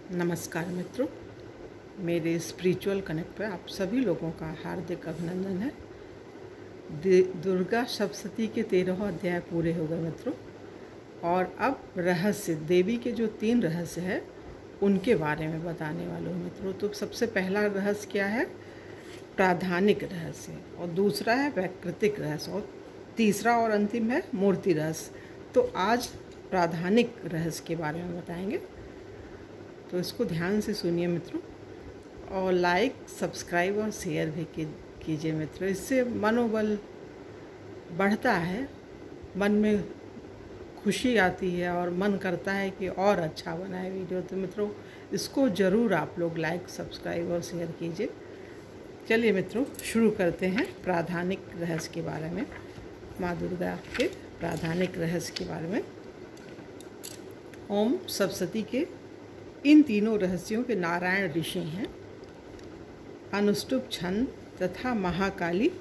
नमस्कार मित्रों, मेरे स्पिरिचुअल कनेक्ट पर आप सभी लोगों का हार्दिक अभिनंदन है। दुर्गा सप्तशती के 13 अध्याय पूरे हो गए मित्रों, और अब रहस्य देवी के जो 3 रहस्य है उनके बारे में बताने वाले हूँ मित्रों। तो सबसे पहला रहस्य क्या है? प्राधानिक रहस्य, और दूसरा है वैकृतिक रहस्य, और तीसरा और अंतिम है मूर्ति रहस्य। तो आज प्राधानिक रहस्य के बारे में बताएंगे, तो इसको ध्यान से सुनिए मित्रों, और लाइक, सब्सक्राइब और शेयर भी कीजिए मित्रों। इससे मनोबल बढ़ता है, मन में खुशी आती है और मन करता है कि और अच्छा बनाए वीडियो। तो मित्रों, इसको ज़रूर आप लोग लाइक, सब्सक्राइब और शेयर कीजिए। चलिए मित्रों, शुरू करते हैं प्राधानिक रहस्य के बारे में, माँ दुर्गा के प्राधानिक रहस्य के बारे में। ओम सप्तशती के इन तीनों रहस्यों के नारायण ऋषि हैं, अनुष्टुप छंद तथा महाकाली,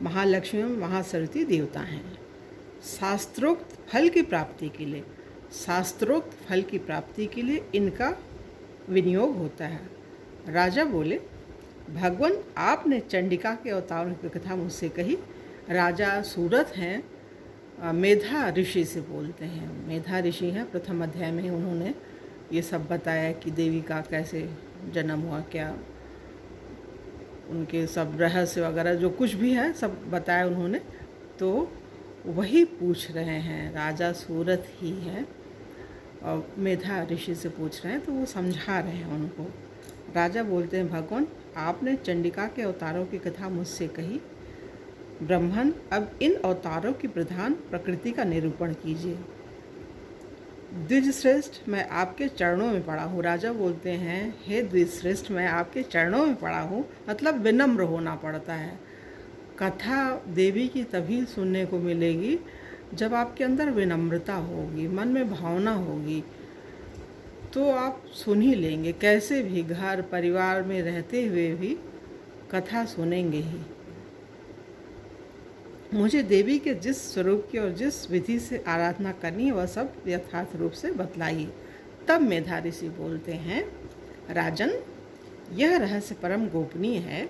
महालक्ष्मी, महासरस्वती देवता हैं। शास्त्रोक्त फल की प्राप्ति के लिए इनका विनियोग होता है। राजा बोले, भगवान आपने चंडिका के अवतारों की कथा मुझसे कही। राजा सूरत हैं, मेधा ऋषि से बोलते हैं। मेधा ऋषि हैं, प्रथम अध्याय में उन्होंने ये सब बताया कि देवी का कैसे जन्म हुआ, क्या उनके सब रहस्य वगैरह जो कुछ भी है सब बताया उन्होंने। तो वही पूछ रहे हैं, राजा सूरत ही है और मेधा ऋषि से पूछ रहे हैं, तो वो समझा रहे हैं उनको। राजा बोलते हैं, भगवान आपने चंडिका के अवतारों की कथा मुझसे कही। ब्रह्मन अब इन अवतारों की प्रधान प्रकृति का निरूपण कीजिए। द्विजश्रेष्ठ, मैं आपके चरणों में पड़ा हूँ। राजा बोलते हैं, हे द्विजश्रेष्ठ, मैं आपके चरणों में पड़ा हूँ, मतलब विनम्र होना पड़ता है। कथा देवी की तभी सुनने को मिलेगी जब आपके अंदर विनम्रता होगी, मन में भावना होगी, तो आप सुन ही लेंगे। कैसे भी घर परिवार में रहते हुए भी कथा सुनेंगे ही। मुझे देवी के जिस स्वरूप की और जिस विधि से आराधना करनी है वह सब यथार्थ रूप से बतलाइए। तब मेधा ऋषि बोलते हैं, राजन, यह रहस्य परम गोपनीय है,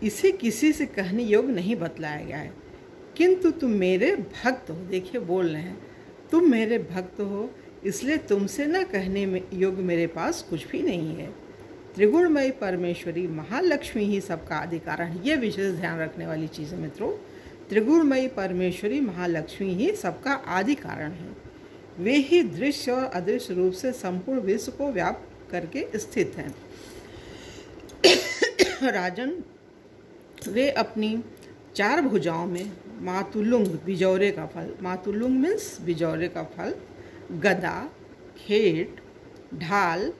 इसे किसी से कहने योग्य नहीं बतलाया गया है, किंतु तुम मेरे भक्त हो। देखिए, बोल रहे हैं, तुम मेरे भक्त हो, इसलिए तुमसे न कहने में योग्य मेरे पास कुछ भी नहीं है। त्रिगुणमयी परमेश्वरी महालक्ष्मी ही सबका आदि कारण है। ये विशेष ध्यान रखने वाली चीज़ है मित्रों। त्रिगुणमयी परमेश्वरी महालक्ष्मी ही सबका आदि कारण है। वे ही दृश्य और अदृश्य रूप से संपूर्ण विश्व को व्याप्त करके स्थित हैं। राजन, वे अपनी 4 भुजाओं में मातुलुंग बिजौरे का फल, मातुलुंग मीन्स बिजौरे का फल, गदा, खेट, ढाल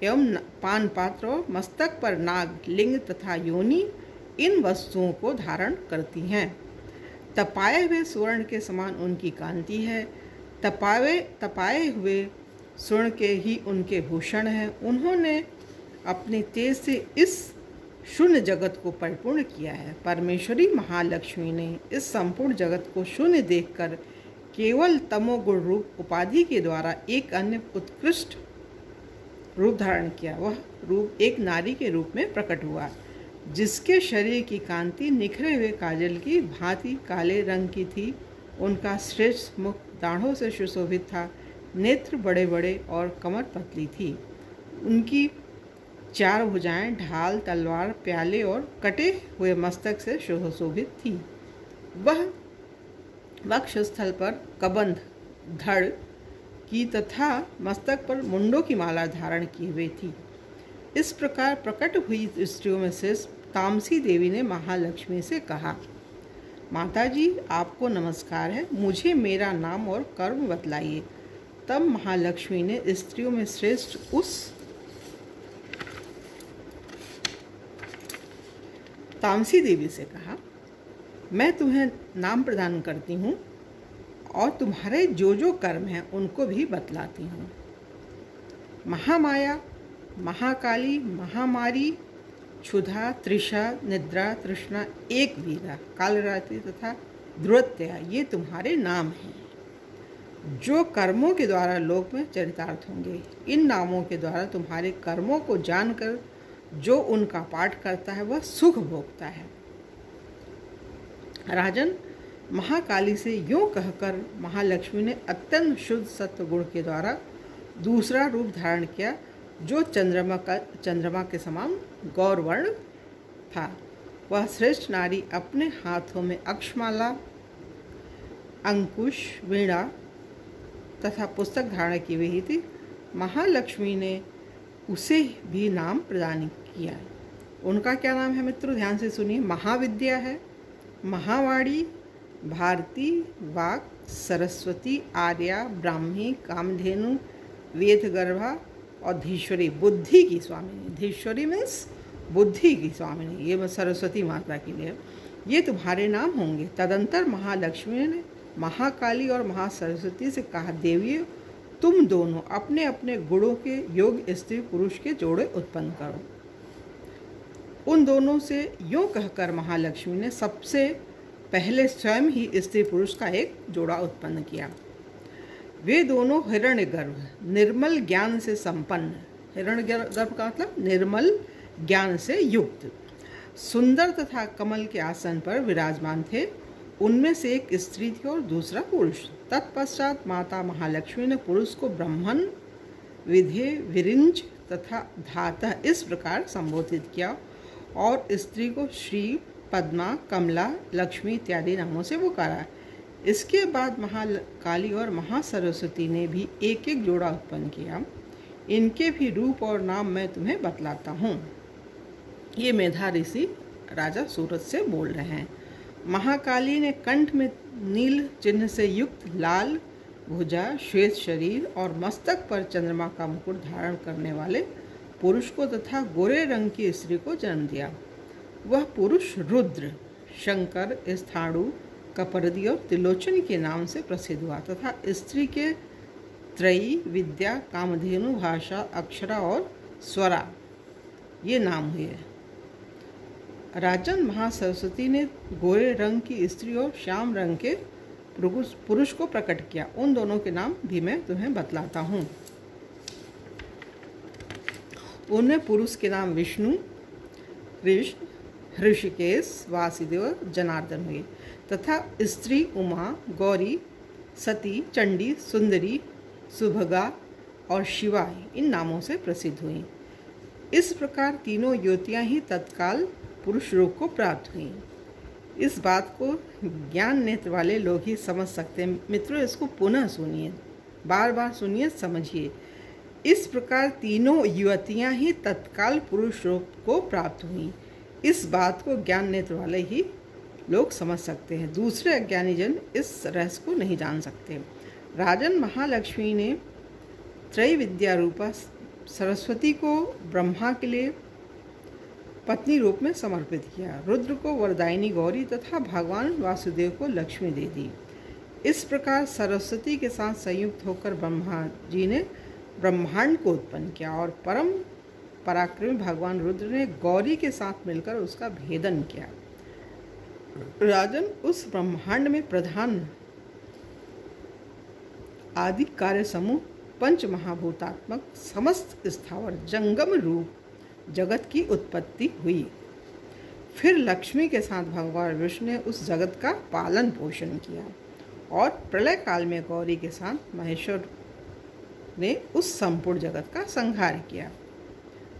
एवं पान पात्र और मस्तक पर नाग, लिंग तथा योनि, इन वस्तुओं को धारण करती हैं। तपाए हुए स्वर्ण के समान उनकी कांति है। तपाए हुए स्वर्ण के ही उनके भूषण हैं। उन्होंने अपने तेज से इस शून्य जगत को परिपूर्ण किया है। परमेश्वरी महालक्ष्मी ने इस संपूर्ण जगत को शून्य देखकर केवल तमोगुण रूप उपाधि के द्वारा एक अन्य उत्कृष्ट रूप धारण किया। वह रूप एक नारी के रूप में प्रकट हुआ, जिसके शरीर की कांति निखरे हुए काजल की भांति काले रंग की थी। उनका श्रेष्ठ मुख दाढ़ों से सुशोभित था, नेत्र बड़े बड़े और कमर पतली थी। उनकी 4 भुजाएं ढाल, तलवार, प्याले और कटे हुए मस्तक से सुशोभित थी। वह वक्षस्थल पर कबंध, धड़ की तथा मस्तक पर मुंडों की माला धारण की हुई थी। इस प्रकार प्रकट हुई स्त्रियों में से तामसी देवी ने महालक्ष्मी से कहा, माताजी, आपको नमस्कार है, मुझे मेरा नाम और कर्म बतलाइए। तब महालक्ष्मी ने स्त्रियों में श्रेष्ठ उस तामसी देवी से कहा, मैं तुम्हें नाम प्रदान करती हूँ और तुम्हारे जो जो कर्म हैं उनको भी बतलाती हूँ। महामाया, महाकाली, महामारी, क्षुधा, तृषा, निद्रा, तृष्णा, एक वीरा, कालरात्रि तथा ध्रुवत्या, ये तुम्हारे नाम हैं। जो कर्मों के द्वारा लोक में चरितार्थ होंगे। इन नामों के द्वारा तुम्हारे कर्मों को जानकर जो उनका पाठ करता है वह सुख भोगता है। राजन, महाकाली से यूं कहकर महालक्ष्मी ने अत्यंत शुद्ध सत्व गुण के द्वारा दूसरा रूप धारण किया, जो चंद्रमा के समान गौरवर्ण था। वह श्रेष्ठ नारी अपने हाथों में अक्षमाला, अंकुश, वीणा तथा पुस्तक धारण की हुई थी। महालक्ष्मी ने उसे भी नाम प्रदान किया। उनका क्या नाम है मित्रों? ध्यान से सुनिए। महाविद्या है, महावाणी, भारती, वाक, सरस्वती, आर्या, ब्राह्मी, कामधेनु, वेदगर्भा और धीश्वरी, बुद्धि की स्वामिनी। धीश्वरी मीन्स बुद्धि की स्वामिनी, ये सरस्वती माता के लिए। ये तुम्हारे नाम होंगे। तदंतर महालक्ष्मी ने महाकाली और महासरस्वती से कहा, देवियों, तुम दोनों अपने अपने गुणों के योग स्त्री पुरुष के जोड़े उत्पन्न करो। उन दोनों से यूँ कहकर महालक्ष्मी ने सबसे पहले स्वयं ही स्त्री पुरुष का एक जोड़ा उत्पन्न किया। वे दोनों हिरण्यगर्भ, निर्मल ज्ञान से संपन्न, हिरण्यगर्भ का मतलब निर्मल ज्ञान से युक्त, सुंदर तथा कमल के आसन पर विराजमान थे। उनमें से एक स्त्री थी और दूसरा पुरुष। तत्पश्चात माता महालक्ष्मी ने पुरुष को ब्रह्मन, विधे, विरिंच तथा धातः इस प्रकार संबोधित किया और स्त्री को श्री, पद्मा, कमला, लक्ष्मी इत्यादि नामों से पुकारा। इसके बाद महाकाली और महासरस्वती ने भी एक एक जोड़ा उत्पन्न किया। इनके भी रूप और नाम मैं तुम्हें बतलाता हूँ। ये मेधा ऋषि राजा सूरत से बोल रहे हैं। महाकाली ने कंठ में नील चिन्ह से युक्त लाल भुजा, श्वेत शरीर और मस्तक पर चंद्रमा का मुकुट धारण करने वाले पुरुष को तथा गोरे रंग की स्त्री को जन्म दिया। वह पुरुष रुद्र, शंकर, स्थाणु, कपर्दी और त्रिलोचन के नाम से प्रसिद्ध हुआ तथा स्त्री के त्रयी, विद्या, कामधेनु, भाषा, अक्षरा और स्वरा ये नाम हुए। राजन, महासरस्वती ने गोरे रंग की स्त्री और श्याम रंग के पुरुष को प्रकट किया। उन दोनों के नाम भी मैं तुम्हें बतलाता हूँ। उनमें पुरुष के नाम विष्णु, कृष्ण, ऋषिकेश, वासुदेव, जनार्दन हुए तथा स्त्री उमा, गौरी, सती, चंडी, सुंदरी, सुभगा और शिवा इन नामों से प्रसिद्ध हुई। इस प्रकार तीनों युवतियाँ ही तत्काल पुरुष रूप को प्राप्त हुई। इस बात को ज्ञान नेत्र वाले लोग ही समझ सकते हैं। मित्रों, इसको पुनः सुनिए, बार बार सुनिए, समझिए। इस प्रकार तीनों युवतियाँ ही तत्काल पुरुष रूप को प्राप्त हुई। इस बात को ज्ञान नेत्र वाले ही लोग समझ सकते हैं। दूसरे अज्ञानी जन इस रहस्य को नहीं जान सकते। राजन, महालक्ष्मी ने त्रैविद्या रूपा सरस्वती को ब्रह्मा के लिए पत्नी रूप में समर्पित किया, रुद्र को वरदायिनी गौरी तथा भगवान वासुदेव को लक्ष्मी दे दी। इस प्रकार सरस्वती के साथ संयुक्त होकर ब्रह्मा जी ने ब्रह्मांड को उत्पन्न किया और परम पराक्रमी भगवान रुद्र ने गौरी के साथ मिलकर उसका भेदन किया। राजन, उस ब्रह्मांड में प्रधान आदि कार्य समूह पंच महाभूतात्मक समस्त स्थावर जंगम रूप जगत की उत्पत्ति हुई। फिर लक्ष्मी के साथ भगवान विष्णु ने उस जगत का पालन पोषण किया और प्रलय काल में गौरी के साथ महेश्वर ने उस संपूर्ण जगत का संहार किया।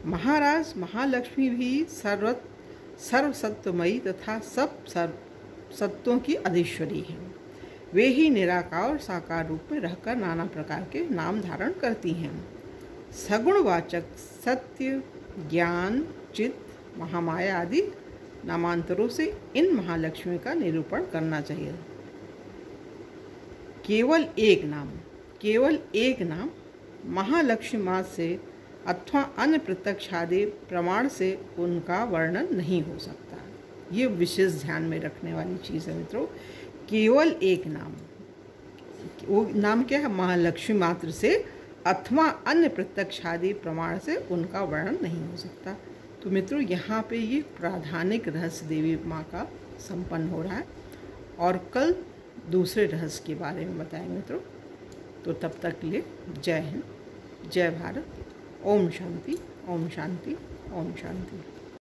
महाराज, महालक्ष्मी भी सर्वसत्वमयी तथा सब सत्यों की अधीश्वरी हैं। वे ही निराकार और साकार रूप में रहकर नाना प्रकार के नाम धारण करती हैं। सगुणवाचक सत्य, ज्ञान, चित्त, महामाया आदि नामांतरों से इन महालक्ष्मी का निरूपण करना चाहिए। केवल एक नाम महालक्ष्मी मात से अथवा अन्य प्रत्यक्ष आदि प्रमाण से उनका वर्णन नहीं हो सकता। ये विशेष ध्यान में रखने वाली चीज़ है मित्रों। केवल एक नाम, वो नाम क्या है? महालक्ष्मी मात्र से अथवा अन्य प्रत्यक्ष आदि प्रमाण से उनका वर्णन नहीं हो सकता। तो मित्रों, यहाँ पे ये प्राधानिक रहस्य देवी माँ का संपन्न हो रहा है और कल दूसरे रहस्य के बारे में बताएंगे मित्रों। तो तब तक के लिए जय हिंद, जय भारत। ओम शांति, ओम शांति, ओम शांति।